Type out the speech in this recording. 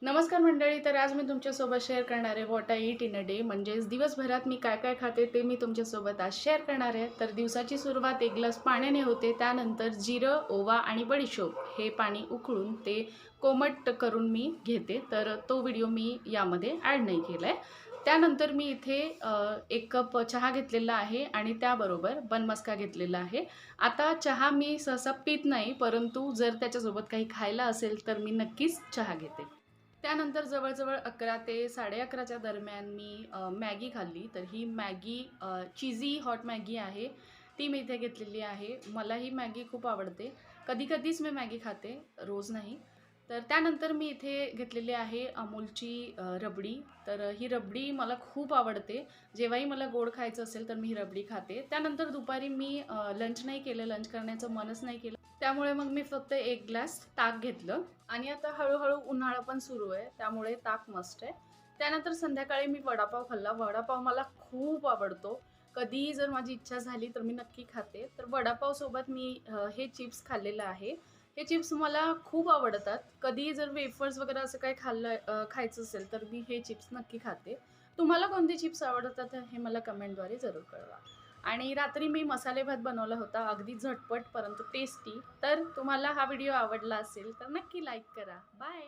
नमस्कार मंडळी. तर आज मी तुमच्यासोबत शेअर करणार आहे what I eat in a day, म्हणजेच दिवसभरात मी काय काय खाते ते मी तुमच्यासोबत आज शेअर करणार आहे. तर दिवसाची सुरुवात एक ग्लास पाण्याने होते. त्यानंतर जिरं, ओवा आणि बडीशोप हे पाणी उकळून ते कोमट करून मी घेते. तर तो व्हिडिओ मी यामध्ये ॲड नाही केला आहे. त्यानंतर मी इथे 1 कप चहा घेतलेला आहे आणि त्याबरोबर बनमस्का घेतलेला आहे. आता चहा मी सहसा पीत नाही, परंतु जर त्याच्यासोबत काही खायला असेल तर मी नक्कीच चहा घेते. त्यानंतर जवळ-जवळ 11 ते 11:30च्या दरम्यान मी मॅगी खाल्ली. तर ही मॅगी चीझी हॉट मॅगी आहे. ती मी इथे घेतलेली आहे. मला ही मॅगी खूप आवडते. कधी-कधीच मी मॅगी खाते, रोज नाही. तर त्यानंतर मी इथे घेतलेली आहे अमूलची रबडी. तर ही रबडी मला खूप आवडते. जेव्हाही मला गोड खायचं असेल तर मी ही रबडी खाते. त्यानंतर दुपारी मी लंच नाही केलं, लंच करण्याचं मनच नाही केलं. त्यामुळे मग मी फक्त 1 ग्लास ताक घेतलं आणि आता हळू-हळू उन्हाळा पण सुरू आहे, त्यामुळे ताक मस्ट आहे. त्यानंतर संध्याकाळी मी वडापाव खाल्ला. वडापाव मला खूप आवडतो. कधीही जर माझी इच्छा झाली तर मी नक्की खाते. तर वडापावसोबत मी हे चिप्स खाल्लेलं आहे. हे चिप्स मला खूप आवडतात. कधीही जर वेफर्स वगैरे असं काही खायचं असेल तर मी हे चिप्स नक्की खाते. तुम्हाला कोणते चिप्स आवडतात हे मला कमेंटद्वारे जरूर कळवा. आणि रात्री मी मसाले भात बनवला होता, अगदी झटपट परंतु टेस्टी. तर तुम्हाला हा व्हिडिओ आवडला असेल तर नक्की लाईक करा. बाय.